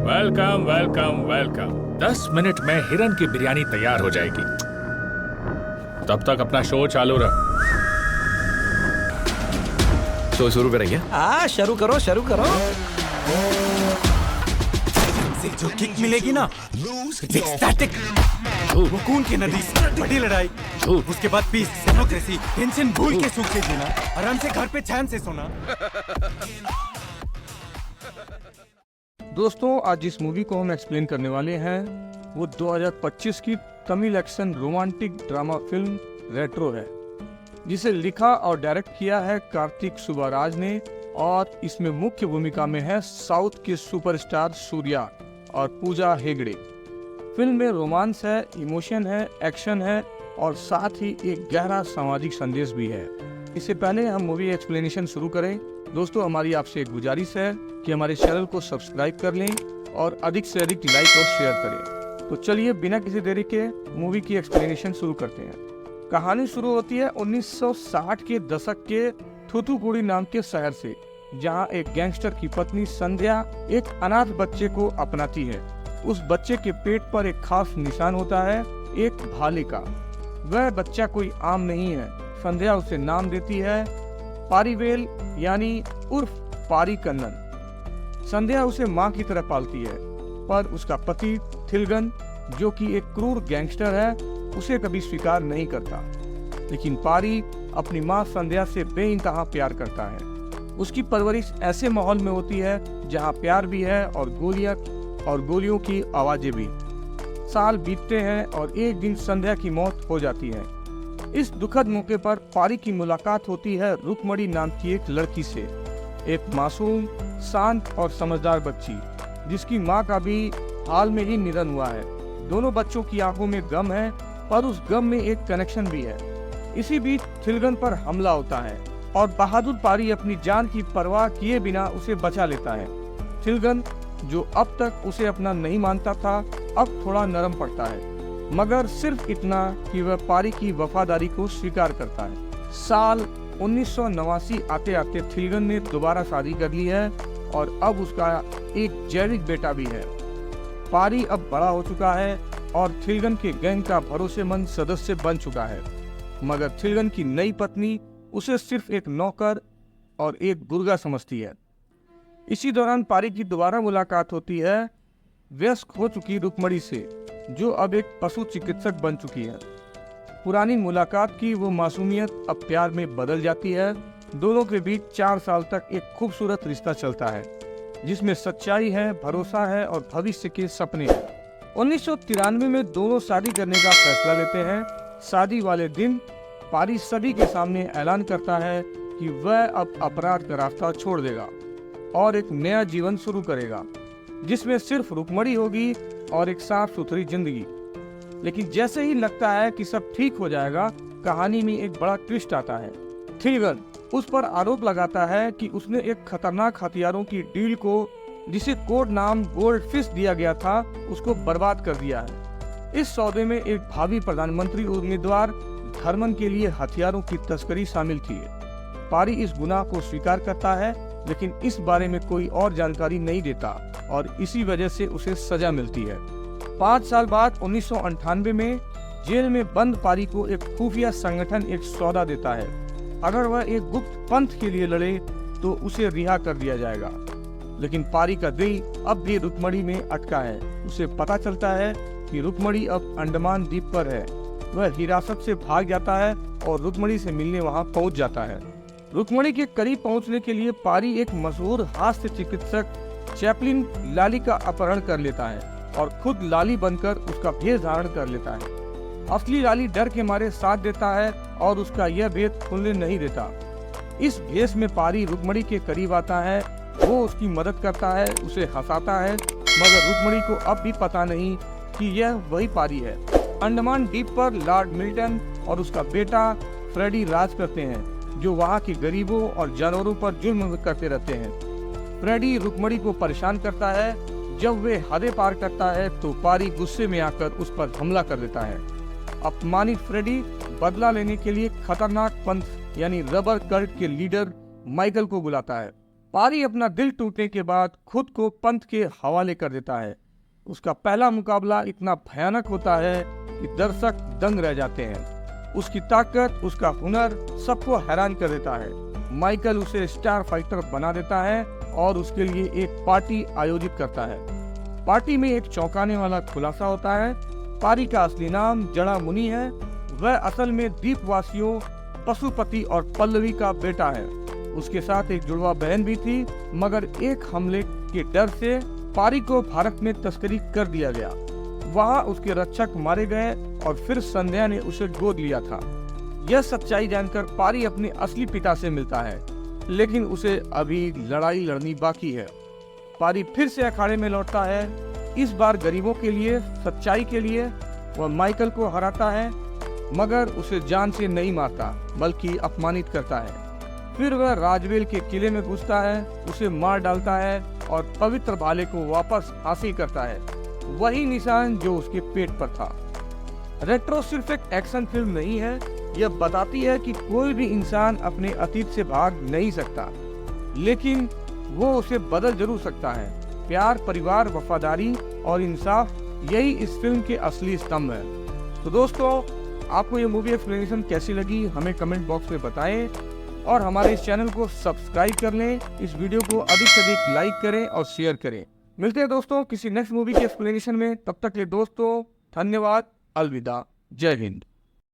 Welcome welcome welcome. 10 minute में हिरन की बिरयानी तैयार हो जाएगी। तब तक अपना शो चालू रख। शो शुरू करेंगे? हाँ, शुरू करो शुरू करो। जो किक मिलेगी ना, एक्सटैटिक, वो खून की नदी, बड़ी लड़ाई, उसके बाद पीस, डेमोक्रेसी, टेंशन भूल के सूख के जीना, आराम से घर पे चैन से सोना। दोस्तों, आज जिस मूवी को हम एक्सप्लेन करने वाले हैं वो 2025 की Tamil action romantic drama film retro है, जिसे लिखा और डायरेक्ट किया है कार्तिक सुब्बाराज ने, और इसमें मुख्य भूमिका में है साउथ के सुपरस्टार सूर्या और पूजा हेगड़े। फिल्म में रोमांस है, इमोशन है, एक्शन है और साथ ही एक गहरा सामाजिक संदेश भी है। इससे पहले हम मूवी एक्सप्लेनेशन शुरू करें, दोस्तों हमारी आपसे एक गुजारिश है कि हमारे चैनल को सब्सक्राइब कर लें और अधिक से अधिक लाइक और शेयर करें। तो चलिए बिना किसी देरी के मूवी की एक्सप्लेनेशन शुरू करते हैं। कहानी शुरू होती है 1960 के दशक के थूथुकुडी नाम के शहर से, जहां एक गैंगस्टर की पत्नी संध्या एक अनाथ बच्चे को अपनाती है। उस बच्चे के पेट पर एक खास निशान होता है, एक भाले का। वह बच्चा कोई आम नहीं है। संध्या उसे नाम देती है पारीवेल, यानी उर्फ पारी कन्नन। संध्या उसे माँ की तरह पालती है, पर उसका पति थिलगन, जो कि एक क्रूर गैंगस्टर है, उसे कभी स्वीकार नहीं करता। लेकिन पारी अपनी माँ संध्या से बेइंतहा प्यार करता है। उसकी परवरिश ऐसे माहौल में होती है जहाँ प्यार भी है और गोलियों की आवाजें भी। साल बीतते हैं और एक दिन संध्या की मौत हो जाती है। इस दुखद मौके पर पारी की मुलाकात होती है रुक्मणी नाम की एक लड़की से, एक मासूम, शांत और समझदार बच्ची, जिसकी माँ का भी हाल में ही निधन हुआ है। दोनों बच्चों की आंखों में गम है, पर उस गम में एक कनेक्शन भी है। इसी बीच थिलगन पर हमला होता है और बहादुर पारी अपनी जान की परवाह किए बिना उसे बचा लेता है। थिलगन, जो अब तक उसे अपना नहीं मानता था, अब थोड़ा नरम पड़ता है, मगर सिर्फ इतना कि वह पारी की वफादारी को स्वीकार करता है। साल 1989 आते आते थिलगन ने दोबारा शादी कर ली है और अब उसका एक जैविक बेटा भी है। पारी अब बड़ा हो चुका है और थिलगन के गैंग का भरोसेमंद सदस्य बन चुका है, मगर थिलगन की नई पत्नी उसे सिर्फ एक नौकर और एक गुर्गा समझती है। इसी दौरान पारी की दोबारा मुलाकात होती है वयस्क हो चुकी रुक्मणी से, जो अब एक पशु चिकित्सक बन चुकी है। पुरानी मुलाकात की वो मासूमियत अब प्यार में बदल जाती है। दोनों के बीच 4 साल तक एक खूबसूरत रिश्ता चलता है, जिसमें सच्चाई है, भरोसा है और भविष्य के सपने हैं। 1993 में दोनों शादी करने का फैसला लेते हैं। शादी वाले दिन पारी सभी के सामने ऐलान करता है कि वह अब अपराध का रास्ता छोड़ देगा और एक नया जीवन शुरू करेगा, जिसमें सिर्फ रुक्मणी होगी और एक साफ सुथरी जिंदगी। लेकिन जैसे ही लगता है कि सब ठीक हो जाएगा, कहानी में एक बड़ा ट्विस्ट आता है। थिलगन उस पर आरोप लगाता है कि उसने एक खतरनाक हथियारों की डील को, जिसे कोड नाम गोल्ड फिश दिया गया था, उसको बर्बाद कर दिया है। इस सौदे में एक भावी प्रधानमंत्री उम्मीदवार धर्मन के लिए हथियारों की तस्करी शामिल थी। पारी इस गुनाह को स्वीकार करता है, लेकिन इस बारे में कोई और जानकारी नहीं देता और इसी वजह से उसे सजा मिलती है। 5 साल बाद 1998 में जेल में बंद पारी को एक खुफिया संगठन एक सौदा देता है। अगर वह एक गुप्त पंथ के लिए लड़े तो उसे रिहा कर दिया जाएगा। लेकिन पारी का दिल अब भी रुक्मणी में अटका है। उसे पता चलता है कि रुक्मणी अब अंडमान द्वीप पर है। वह हिरासत से भाग जाता है और रुक्मणी से मिलने वहां पहुंच जाता है। रुक्मणी के करीब पहुंचने के लिए पारी एक मशहूर हास्य चिकित्सक चैपलिन लाली का अपहरण कर लेता है और खुद लाली बनकर उसका भेष धारण कर लेता है। असली लाली डर के मारे साथ देता है और उसका यह भेद खुलने नहीं देता। इस भेष में पारी रुक्मणी के करीब आता है, वो उसकी मदद करता है, उसे हंसाता है, मगर रुक्मणी को अब भी पता नहीं कि यह वही पारी है। अंडमान द्वीप पर लॉर्ड मिल्टन और उसका बेटा फ्रेडी राज करते हैं, जो वहाँ के गरीबों और जानवरों पर जुल्म करते रहते हैं। फ्रेडी रुक्मणी को परेशान करता है। जब वे हदें पार करता है तो पारी गुस्से में आकर उस पर हमला कर देता है। अपमानित फ्रेडी बदला लेने के लिए खतरनाक पंथ यानी रबर कल्ट के लीडर माइकल को बुलाता है। पारी अपना दिल टूटने के बाद खुद को पंत के हवाले कर देता है। उसका पहला मुकाबला इतना भयानक होता है कि दर्शक दंग रह जाते हैं। उसकी ताकत, उसका हुनर सबको हैरान कर देता है। माइकल उसे स्टार फाइटर बना देता है और उसके लिए एक पार्टी आयोजित करता है। पार्टी में एक चौंकाने वाला खुलासा होता है। पारी का असली नाम जड़ा मुनि है। वह असल में द्वीपवासियों पशुपति और पल्लवी का बेटा है। उसके साथ एक जुड़वा बहन भी थी, मगर एक हमले के डर से पारी को भारत में तस्करी कर दिया गया। वहाँ उसके रक्षक मारे गए और फिर संध्या ने उसे गोद लिया था। यह सच्चाई जानकर पारी अपने असली पिता से मिलता है, लेकिन उसे अभी लड़ाई लड़नी बाकी है। पारी फिर से अखाड़े में लौटता है। इस बार गरीबों के लिए, सच्चाई के लिए। वह माइकल को हराता है, मगर उसे जान से नहीं मारता बल्कि अपमानित करता है। फिर वह राजवेल के किले में घुसता है, उसे मार डालता है और पवित्र भाले को वापस हासिल करता है, वही निशान जो उसके पेट पर था। रेट्रो सिर्फ एक एक्शन फिल्म नहीं है, यह बताती है कि कोई भी इंसान अपने अतीत से भाग नहीं सकता, लेकिन वो उसे बदल जरूर सकता है। प्यार, परिवार, वफादारी और इंसाफ, यही इस फिल्म के असली स्तंभ है। तो दोस्तों, आपको ये मूवी एक्सप्लेनेशन कैसी लगी हमें कमेंट बॉक्स में बताएं और हमारे इस चैनल को सब्सक्राइब कर लें। इस वीडियो को अधिक से अधिक लाइक करें और शेयर करें। मिलते हैं दोस्तों किसी नेक्स्ट मूवी के एक्सप्लेनेशन में। तब तक के लिए दोस्तों धन्यवाद, अलविदा, जय हिंद।